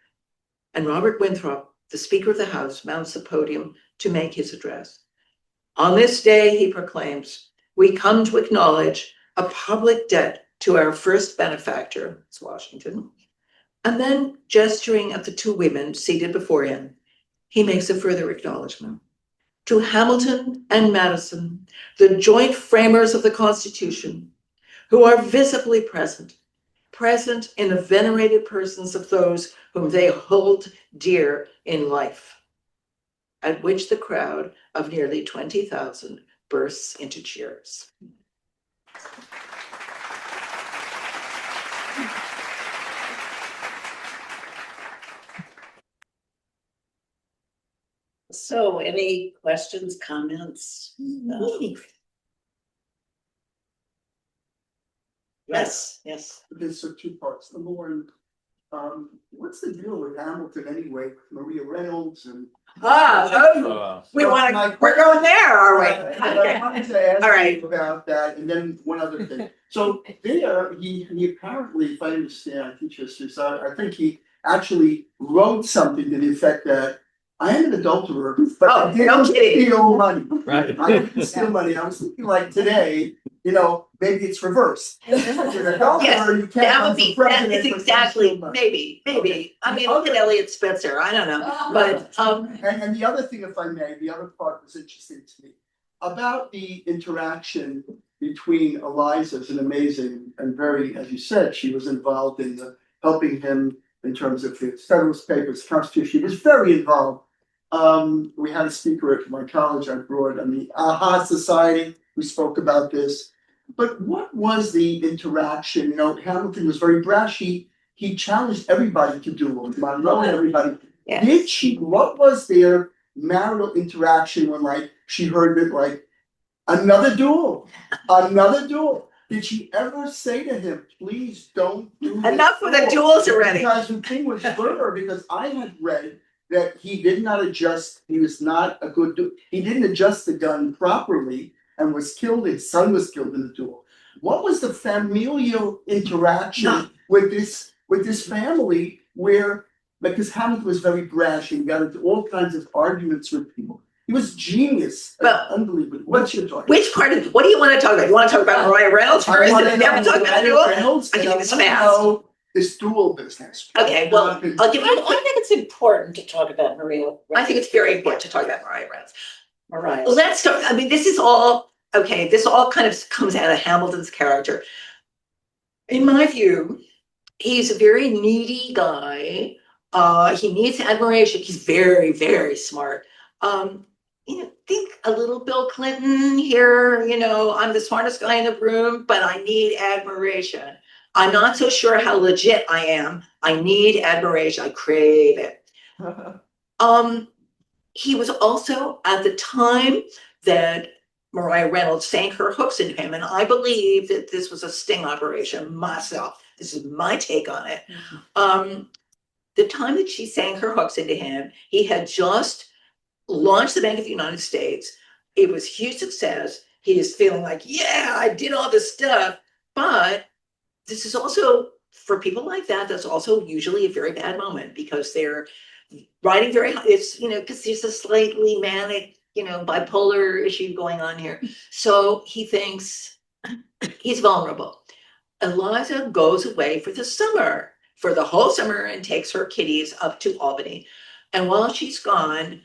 [SPEAKER 4] and Robert Winthrop, the Speaker of the House, mounts the podium to make his address. On this day, he proclaims, we come to acknowledge a public debt to our first benefactor, it's Washington. And then, gesturing at the two women seated before him, he makes a further acknowledgement. To Hamilton and Madison, the joint framers of the Constitution, who are visibly present in the venerated persons of those whom they hold dear in life, at which the crowd of nearly 20,000 bursts into cheers.
[SPEAKER 3] So any questions, comments? Yes.
[SPEAKER 5] Okay, so two parts. Number one, what's the deal with Hamilton anyway? Maria Reynolds and.
[SPEAKER 4] We're going there, are we?
[SPEAKER 5] I wanted to ask
[SPEAKER 4] All right.
[SPEAKER 5] you about that, and then one other thing. So there, he apparently, if I understand, I teach history, so I think he actually wrote something to the effect that I am an adulterer, but
[SPEAKER 3] Oh,
[SPEAKER 5] I didn't
[SPEAKER 3] no kidding.
[SPEAKER 5] steal money.
[SPEAKER 6] Right.
[SPEAKER 5] I didn't steal money. I was thinking like today, maybe it's reversed. If you're an adulterer, you can't
[SPEAKER 3] That
[SPEAKER 5] run
[SPEAKER 3] would be,
[SPEAKER 5] for
[SPEAKER 3] that
[SPEAKER 5] president.
[SPEAKER 3] is
[SPEAKER 5] but you
[SPEAKER 3] exactly,
[SPEAKER 5] steal money.
[SPEAKER 3] maybe.
[SPEAKER 5] Okay.
[SPEAKER 3] I mean, look at Elliot Spencer, I don't know, but,
[SPEAKER 5] And the other thing, if I may, the other part was interesting to me about the interaction between Eliza is an amazing and very, as you said, she was involved in helping him in terms of his Federalist Papers, Constitution. She was very involved. We had a speaker at my college I brought on the AHA Society. We spoke about this. But what was the interaction? Hamilton was very brash. He challenged everybody to duel, Monroe and everybody.
[SPEAKER 3] yes.
[SPEAKER 5] What was their marital interaction when she heard it another duel? Did she ever say to him, please don't do this
[SPEAKER 3] Enough with the duels already.
[SPEAKER 5] Because the thing was further, because I had read that he did not adjust, he was not a good he didn't adjust the gun properly and was killed, his son was killed in the duel. What was the familial interaction with this family where, because Hamilton was very brash and got into all kinds of arguments with people. He was genius.
[SPEAKER 3] Well,
[SPEAKER 5] unbelievable. What's your thought?
[SPEAKER 3] Which part of, what do you want to talk about? You want to talk about Mariah Reynolds first and never talk about the duel? I can do this fast.
[SPEAKER 5] This dual business.
[SPEAKER 3] Okay, well, I'll give
[SPEAKER 7] I
[SPEAKER 3] you,
[SPEAKER 7] think it's important to talk about Maria.
[SPEAKER 3] I think it's very important to talk about Mariah Reynolds.
[SPEAKER 7] Mariah.
[SPEAKER 3] Let's start, I mean, this all kind of comes out of Hamilton's character. In my view, he's a very needy guy. He needs admiration. He's very, very smart. Think a little Bill Clinton here, I'm the smartest guy in the room, but I need admiration. I'm not so sure how legit I am. I need admiration. I crave it. He was also, at the time that Mariah Reynolds sank her hooks into him, and I believe that this was a sting operation myself. This is my take on it. The time that she sank her hooks into him, he had just launched the Bank of the United States. It was a huge success. He is feeling like, yeah, I did all this stuff. But this is also, for people like that, that's also usually a very bad moment because they're riding very high. It's, because there's a slightly manic, bipolar issue going on here. So he thinks he's vulnerable. Eliza goes away for the summer, for the whole summer, and takes her kiddies up to Albany. And while she's gone,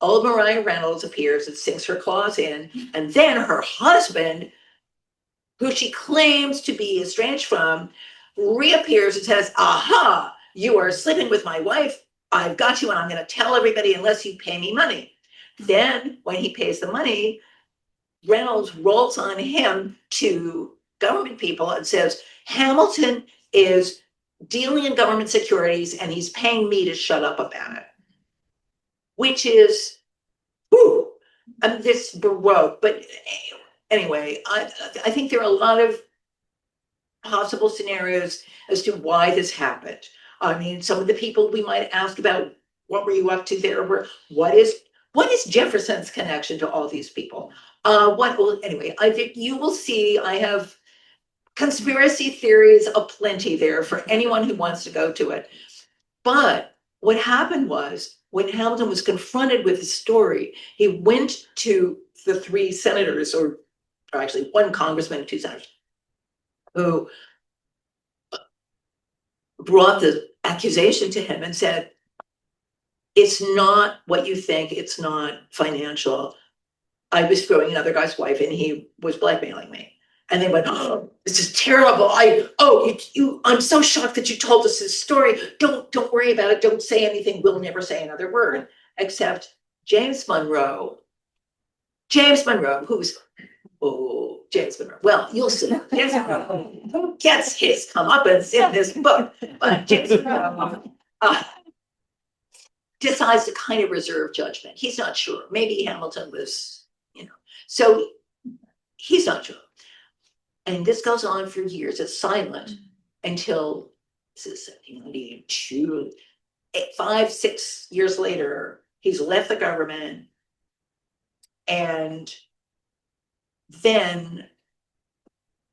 [SPEAKER 3] old Mariah Reynolds appears and sinks her claws in. And then her husband, who she claims to be estranged from, reappears and says, aha, you are sleeping with my wife. I've got you and I'm going to tell everybody unless you pay me money. Then when he pays the money, Reynolds rolls on him to government people and says, Hamilton is dealing in government securities and he's paying me to shut up about it. Which is, this Baroque. But anyway, I think there are a lot of possible scenarios as to why this happened. I mean, some of the people we might ask about, what were you up to there? What is Jefferson's connection to all these people? Anyway, I think you will see I have conspiracy theories aplenty there for anyone who wants to go to it. But what happened was, when Hamilton was confronted with his story, he went to the three senators, or actually one congressman and two senators, who brought the accusation to him and said, it's not what you think, it's not financial. I was throwing another guy's wife and he was blackmailing me. And they went, oh, this is terrible. I'm so shocked that you told us this story. Don't worry about it. Don't say anything. We'll never say another word. Except James Monroe, James Monroe. Well, you'll see. James Monroe gets his comeuppance in this book. But James Monroe decides to kind of reserve judgment. He's not sure. Maybe Hamilton was, so he's not sure. And this goes on for years. It's silent until, this is 1792, 5-6 years later, he's left the government. And then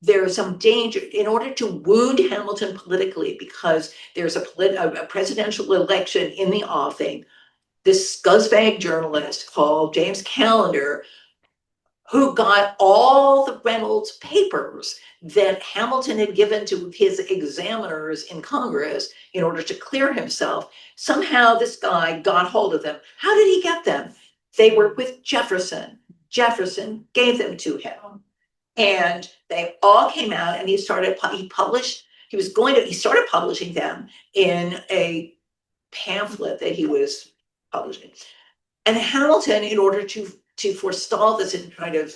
[SPEAKER 3] there is some danger in order to wound Hamilton politically, because there's a presidential election in the offing.
[SPEAKER 4] this scuzzbag journalist called James Callender, who got all the Reynolds papers that Hamilton had given to his examiners in Congress in order to clear himself. Somehow this guy got hold of them. How did he get them? They were with Jefferson. Jefferson gave them to him. And they all came out, and he started publishing them in a pamphlet that he was publishing. And Hamilton, in order to forestall this and kind of,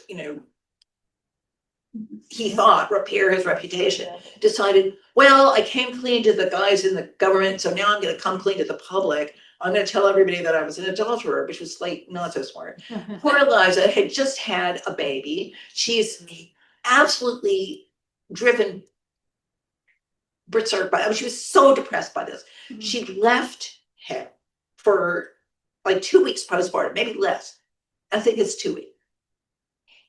[SPEAKER 4] he thought repair his reputation, decided, well, I came clean to the guys in the government, so now I'm going to come clean to the public. I'm going to tell everybody that I was an adulterer, which was like not so smart. Poor Eliza had just had a baby. She's absolutely driven berserk by it. She was so depressed by this. She left him for like 2 weeks postpartum, maybe less. I think it's 2 weeks.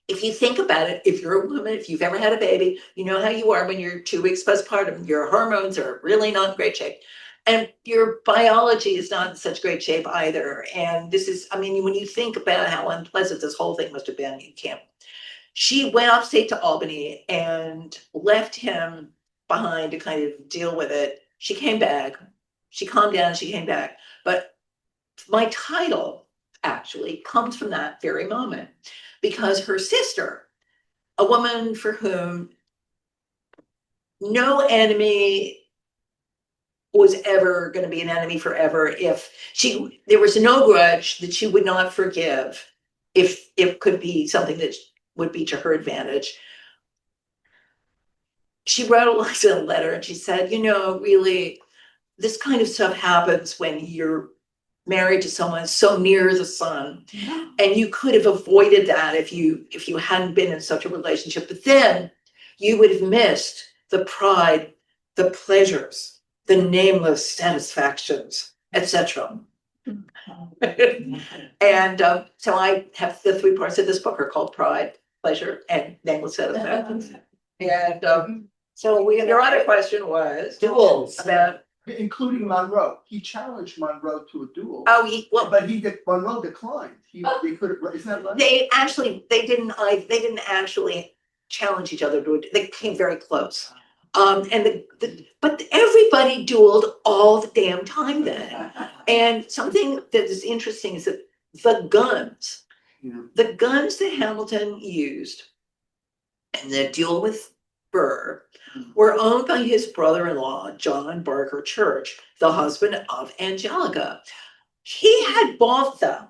[SPEAKER 4] If you think about it, if you're a woman, if you've ever had a baby, you know how you are when you're 2 weeks postpartum. Your hormones are really not in great shape. And your biology is not in such great shape either. And this is, I mean, when you think about how unpleasant this whole thing must have been, you can't. She went upstate to Albany and left him behind to kind of deal with it. She came back. She calmed down. She came back. But my title actually comes from that very moment, because her sister, a woman for whom no enemy was ever going to be an enemy forever, if there was no grudge that she would not forgive, if it could be something that would be to her advantage. She wrote Eliza a letter and she said, really, this kind of stuff happens when you're married to someone so near the sun, and you could have avoided that if you hadn't been in such a relationship. But then you would have missed the pride, the pleasures, the nameless satisfactions, etc. And so I have the 3 parts of this book are called Pride, Pleasure, and Nameless Satisfactions. And so your other question was
[SPEAKER 7] Duels.
[SPEAKER 4] about.
[SPEAKER 5] Including Monroe. He challenged Monroe to a duel.
[SPEAKER 4] Oh,
[SPEAKER 5] But Monroe declined. They could have, isn't that right?
[SPEAKER 4] They didn't actually challenge each other to it. They came very close. But everybody dueled all the damn time then. And something that is interesting is that the guns that Hamilton used in the duel with Burr were owned by his brother-in-law, John Barker Church, the husband of Angelica. He had bought them.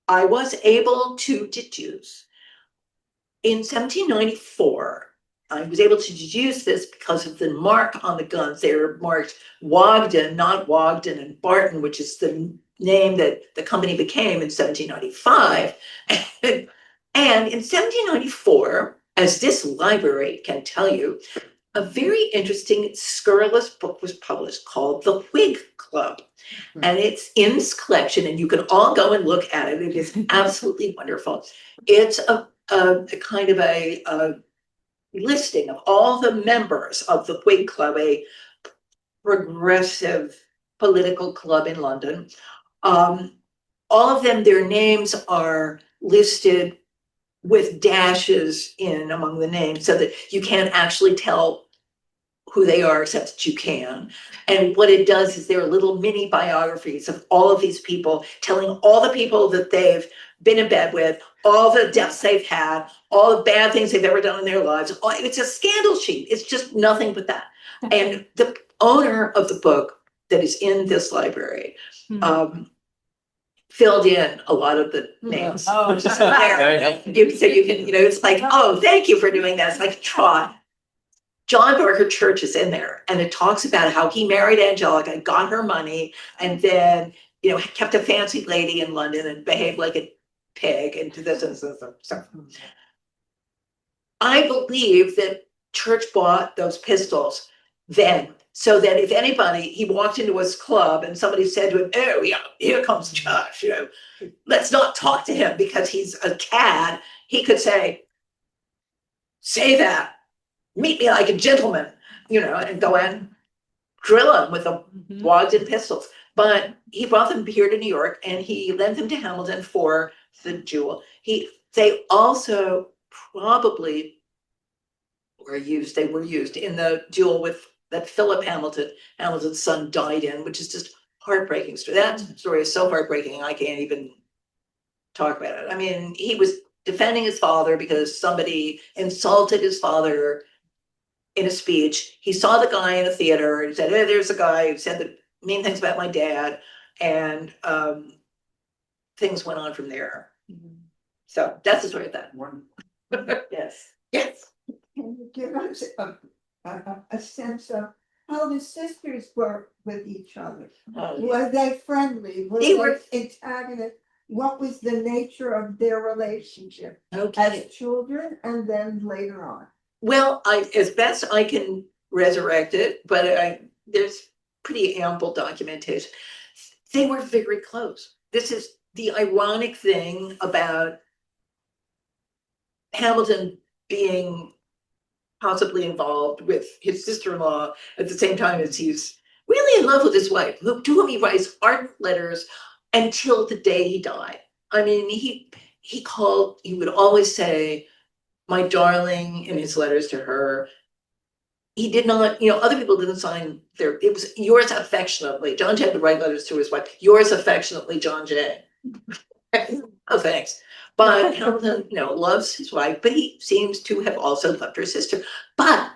[SPEAKER 4] I was able to deduce. In 1794, I was able to deduce this because of the mark on the guns. They were marked Wogden, not Wogden and Barton, which is the name that the company became in 1795. And in 1794, as this library can tell you, a very interesting, scurrilous book was published called The Whig Club. And it's in this collection, and you can all go and look at it. It is absolutely wonderful. It's a kind of a listing of all the members of the Whig Club, a progressive political club in London. All of them, their names are listed with dashes in among the names so that you can't actually tell who they are, except that you can. And what it does is there are little mini biographies of all of these people, telling all the people that they've been in bed with, all the deaths they've had, all the bad things they've ever done in their lives. It's a scandal sheet. It's just nothing but that. And the owner of the book that is in this library filled in a lot of the names.
[SPEAKER 7] Oh,
[SPEAKER 4] So you can, it's like, oh, thank you for doing that. It's like, try. John Barker Church is in there, and it talks about how he married Angelica, got her money, and then, kept a fancy lady in London and behaved like a pig and this and stuff. I believe that Church bought those pistols then, so that if anybody, he walked into his club and somebody said to him, oh, yeah, here comes Josh, let's not talk to him because he's a cad, he could say that. Meet me like a gentleman, and go and drill him with the Wogden pistols. But he brought them here to New York and he lent them to Hamilton for the jewel. They also probably they were used in the duel with that Philip Hamilton's son died in, which is just heartbreaking story. That story is so heartbreaking, I can't even talk about it. I mean, he was defending his father because somebody insulted his father in a speech. He saw the guy in a theater and said, hey, there's a guy who said the mean things about my dad. And things went on from there. So that's the story of that.
[SPEAKER 3] Yes.
[SPEAKER 4] Yes.
[SPEAKER 6] Can you give us a sense of how the sisters were with each other? Were they friendly?
[SPEAKER 4] They were
[SPEAKER 6] antagonists? What was the nature of their relationship as children and then later on?
[SPEAKER 4] Well, as best I can resurrect it, but there's pretty ample documentation. They were very close. This is the ironic thing about Hamilton being possibly involved with his sister-in-law at the same time as he's really in love with his wife, to whom he writes ardent letters until the day he died. I mean, he would always say, my darling, in his letters to her. He did not, other people didn't sign it was yours affectionately. John Jay would write letters to his wife, yours affectionately, John Jay. Oh, thanks. But Hamilton, loves his wife, but he seems to have also loved her sister. But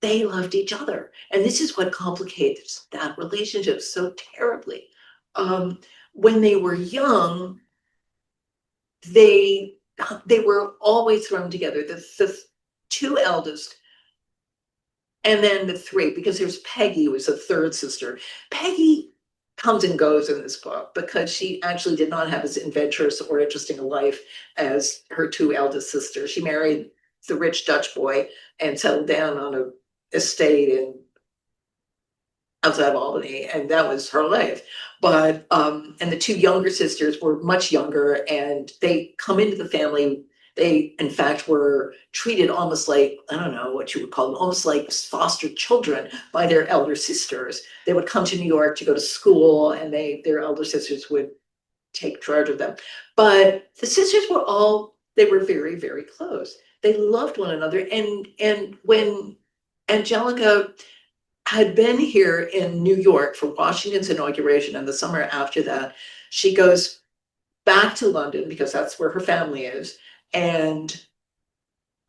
[SPEAKER 4] they loved each other. And this is what complicates that relationship so terribly. When they were young, they were always thrown together. The two eldest, and then the three, because there's Peggy, who was a third sister. Peggy comes and goes in this book because she actually did not have as adventurous or interesting a life as her two eldest sisters. She married the rich Dutch boy and settled down on an estate outside of Albany, and that was her life. But and the two younger sisters were much younger, and they come into the family. They, in fact, were treated almost like, I don't know what you would call them, almost like foster children by their elder sisters. They would come to New York to go to school, and their elder sisters would take charge of them. But the sisters they were very, very close. They loved one another. And when Angelica had been here in New York for Washington's inauguration, and the summer after that, she goes back to London because that's where her family is. And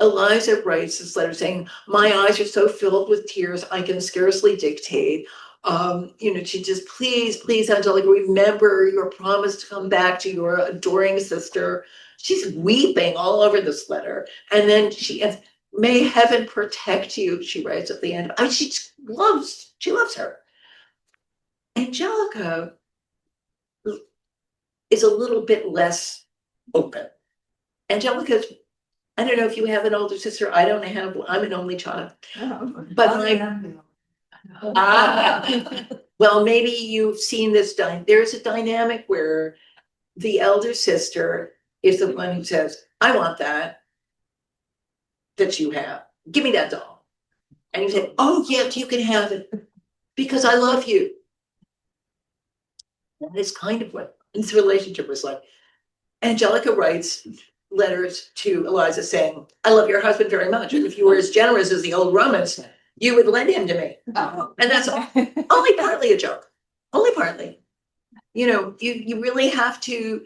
[SPEAKER 4] Eliza writes this letter saying, my eyes are so filled with tears, I can scarcely dictate. She just, please, Angelica, remember your promise to come back to your adoring sister. She's weeping all over this letter. And then she ends, may heaven protect you, she writes at the end. She loves her. Angelica is a little bit less open. Angelica's, I don't know if you have an older sister. I don't have one. I'm an only child. But well, maybe you've seen this. There's a dynamic where the elder sister is the one who says, I want that you have. Give me that doll. And you say, oh, yes, you can have it because I love you. That is kind of what this relationship was like. Angelica writes letters to Eliza saying, I love your husband very much. And if you were as generous as the old Romans, you would lend him to me. And that's only partly a joke. Only partly. You really have to,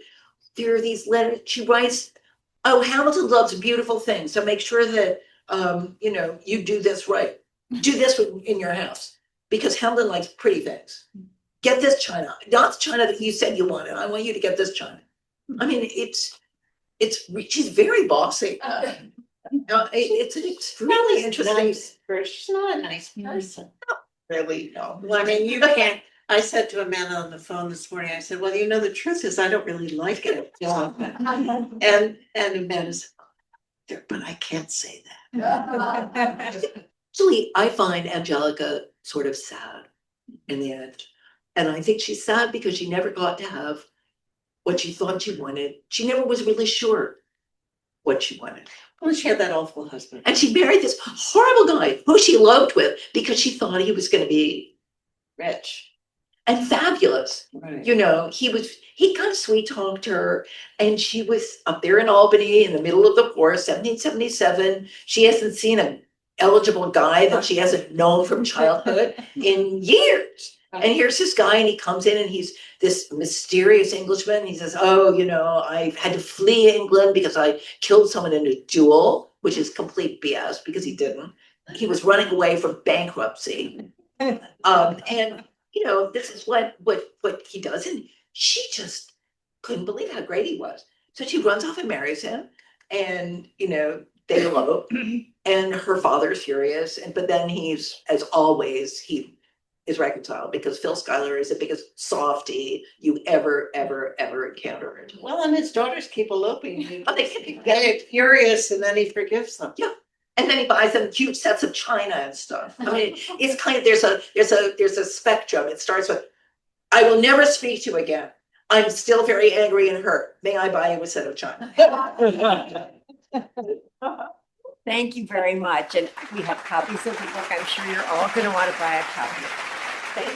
[SPEAKER 4] there are these letters. She writes, oh, Hamilton loves beautiful things. So make sure that, you do this right. Do this in your house because Hamilton likes pretty things. Get this china, not the china that you said you wanted. I want you to get this china. I mean, she's very bossy. It's an extremely interesting.
[SPEAKER 3] She's not a nice person.
[SPEAKER 4] Really, no.
[SPEAKER 3] Well, I mean, you can't. I said to Amanda on the phone this morning, I said, well, the truth is I don't really like it. And Amanda's, but I can't say that.
[SPEAKER 4] Actually, I find Angelica sort of sad in the end. And I think she's sad because she never got to have what she thought she wanted. She never was really sure what she wanted.
[SPEAKER 3] Well, she had that awful husband.
[SPEAKER 4] And she married this horrible guy who she eloped with because she thought he was going to be
[SPEAKER 3] Rich.
[SPEAKER 8] and fabulous.
[SPEAKER 3] Right.
[SPEAKER 8] You know, he kind of sweet talked her, and she was up there in Albany in the middle of the war, 1777. She hasn't seen an eligible guy that she hasn't known from childhood in years. And here's this guy, and he comes in, and he's this mysterious Englishman. He says, "Oh, you know, I had to flee England because I killed someone in a duel," which is complete BS because he didn't. He was running away from bankruptcy. And you know, this is what he does, and she just couldn't believe how great he was. So she runs off and marries him, and you know, they elope, and her father's furious, and but then he's, as always, he is reconciled because Phil Schuyler is the biggest softie you ever encountered.
[SPEAKER 3] Well, and his daughters keep eloping.
[SPEAKER 8] But they can be
[SPEAKER 3] They're furious and then he forgives them.
[SPEAKER 8] Yeah. And then he buys them huge sets of china and stuff. I mean, it's kind of, there's a spectrum. It starts with, "I will never speak to you again. I'm still very angry and hurt. May I buy you a set of china?"
[SPEAKER 2] Thank you very much. And we have copies of the book. I'm sure you're all going to want to buy a copy.
[SPEAKER 8] Okay.